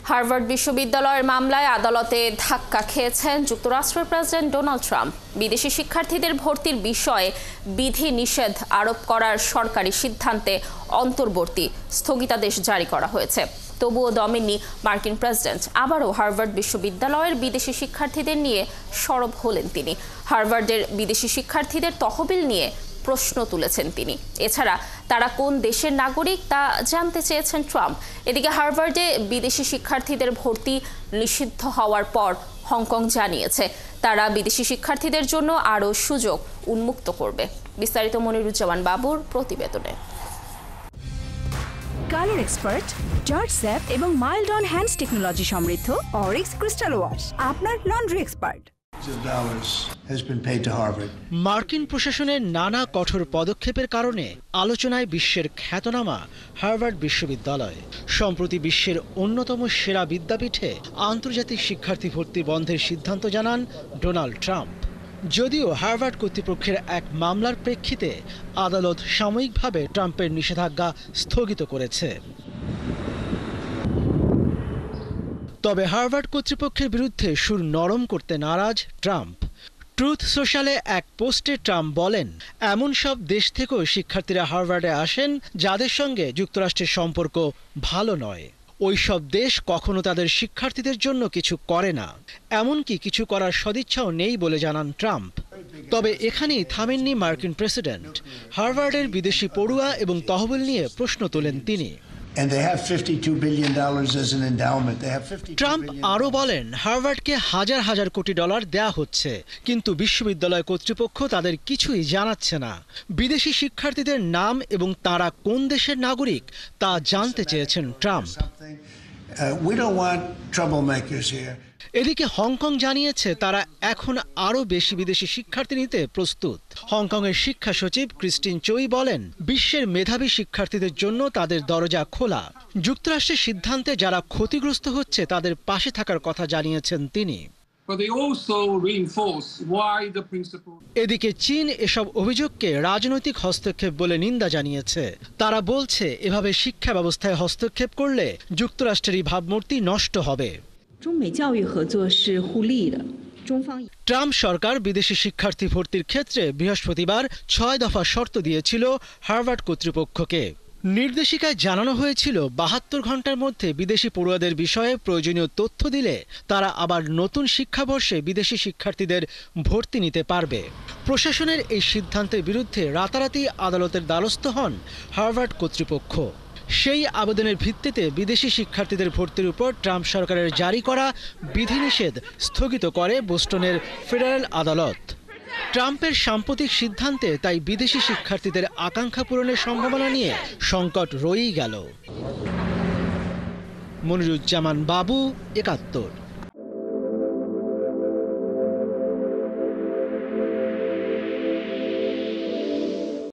Harvard বিশ্ববিদ্যালয়ের মামলায় আদালতে ধাক্কা খেয়েছেন যুক্তরাষ্ট্রের প্রেসিডেন্ট ডোনাল্ড ট্রাম্প। বিদেশি শিক্ষার্থীদের ভর্তির বিষয়ে বিধি নিষেধ আরোপ করার সরকারি সিদ্ধান্তে অন্তর্বর্তী স্থগিতাদেশ জারি করা হয়েছে। তবুও দমেননি মার্কিন প্রেসিডেন্ট। আবারও হার্ভার্ড বিশ্ববিদ্যালয়ের বিদেশি শিক্ষার্থীদের নিয়ে সরব হলেন তিনি। হার্ভার্ডের বিদেশি শিক্ষার্থীদের তহবিল নিয়ে প্রশ্ন তুলেছেন তিনি। এছাড়া তারা কোন দেশের নাগরিক তা জানতে চেয়েছেন ট্রাম্প। এদিকে হার্ভার্ডে বিদেশি শিক্ষার্থীদের ভর্তি নিষিদ্ধ হওয়ার পর হংকং জানিয়েছে তারা বিদেশি শিক্ষার্থীদের জন্য আরও সুযোগ উন্মুক্ত করবে। বিস্তারিত মনিরুজ্জামান বাবুর প্রতিবেদনে। কালার এক্সপার্ট, জর্জ স্যাপ এবং মাইল্ড অন হ্যান্ডস টেকনোলজি সমৃদ্ধ অরিক্স ক্রিস্টাল ওয়াশ আপনার লন্ড্রি এক্সপার্ট। মার্কিন প্রশাসনের নানা কঠোর পদক্ষেপের কারণে আলোচনায় বিশ্বের খ্যাতনামা হার্ভার্ড বিশ্ববিদ্যালয়। সম্প্রতি বিশ্বের অন্যতম সেরা বিদ্যাপীঠে আন্তর্জাতিক শিক্ষার্থী ভর্তি বন্ধের সিদ্ধান্ত জানান ডোনাল্ড ট্রাম্প। যদিও হার্ভার্ড কর্তৃপক্ষের এক মামলার প্রেক্ষিতে আদালত সাময়িকভাবে ট্রাম্পের নিষেধাজ্ঞা স্থগিত করেছে। তবে হার্ভার্ড কর্তৃপক্ষের বিরুদ্ধে সুর নরম করতে নারাজ ট্রাম্প। ট্রুথ সোশ্যালে এক পোস্টে ট্রাম্প বলেন, এমন সব দেশ থেকেও শিক্ষার্থীরা হার্ভার্ডে আসেন যাদের সঙ্গে যুক্তরাষ্ট্রের সম্পর্ক ভালো নয়। ওই সব দেশ কখনো তাদের শিক্ষার্থীদের জন্য কিছু করে না, এমনকি কিছু করার সদিচ্ছাও নেই বলে জানান ট্রাম্প। তবে এখানেই থামেননি মার্কিন প্রেসিডেন্ট। হার্ভার্ডের বিদেশি পড়ুয়া এবং তহবিল নিয়ে প্রশ্ন তোলেন তিনি। ট্রাম্প আরও বলেন, হার্ভার্ডকে হাজার হাজার কোটি ডলার দেয়া হচ্ছে, কিন্তু বিশ্ববিদ্যালয় কর্তৃপক্ষ তাদের কিছুই জানাচ্ছে না। বিদেশি শিক্ষার্থীদের নাম এবং তারা কোন দেশের নাগরিক তা জানতে চেয়েছেন ট্রাম্প। এদিকে হংকং জানিয়েছে তারা এখন আরও বেশি বিদেশি শিক্ষার্থী নিতে প্রস্তুত। হংকংয়ের শিক্ষা সচিব ক্রিস্টিন চোই বলেন, বিশ্বের মেধাবী শিক্ষার্থীদের জন্য তাদের দরজা খোলা। যুক্তরাষ্ট্রের সিদ্ধান্তে যারা ক্ষতিগ্রস্ত হচ্ছে তাদের পাশে থাকার কথা জানিয়েছেন তিনি। এদিকে চীন এসব অভিযোগকে রাজনৈতিক হস্তক্ষেপ বলে নিন্দা জানিয়েছে। তারা বলছে, এভাবে শিক্ষা ব্যবস্থায় হস্তক্ষেপ করলে যুক্তরাষ্ট্রেরই ভাবমূর্তি নষ্ট হবে। ট্রাম্প সরকার বিদেশি শিক্ষার্থী ভর্তির ক্ষেত্রে বৃহস্পতিবার 6 দফা শর্ত দিয়েছিল হার্ভার্ড কর্তৃপক্ষকে। নির্দেশিকায় জানানো হয়েছিল 72 ঘন্টার মধ্যে বিদেশি পড়ুয়াদের বিষয়ে প্রয়োজনীয় তথ্য দিলে তারা আবার নতুন শিক্ষাবর্ষে বিদেশি শিক্ষার্থীদের ভর্তি নিতে পারবে। প্রশাসনের এই সিদ্ধান্তের বিরুদ্ধে রাতারাতি আদালতের দ্বারস্থ হন হার্ভার্ড কর্তৃপক্ষ। সেই আবেদনের ভিত্তিতে বিদেশি শিক্ষার্থীদের ভর্তির উপর ট্রাম্প সরকারের জারি করা বিধিনিষেধ স্থগিত করে বোস্টনের ফেডারেল আদালত। ট্রাম্পের সাম্প্রতিক সিদ্ধান্তে তাই বিদেশি শিক্ষার্থীদের আকাঙ্ক্ষা পূরণের সম্ভাবনা নিয়ে সংকট রয়েই গেল। মনিরুজ্জামান বাবু, ৭১।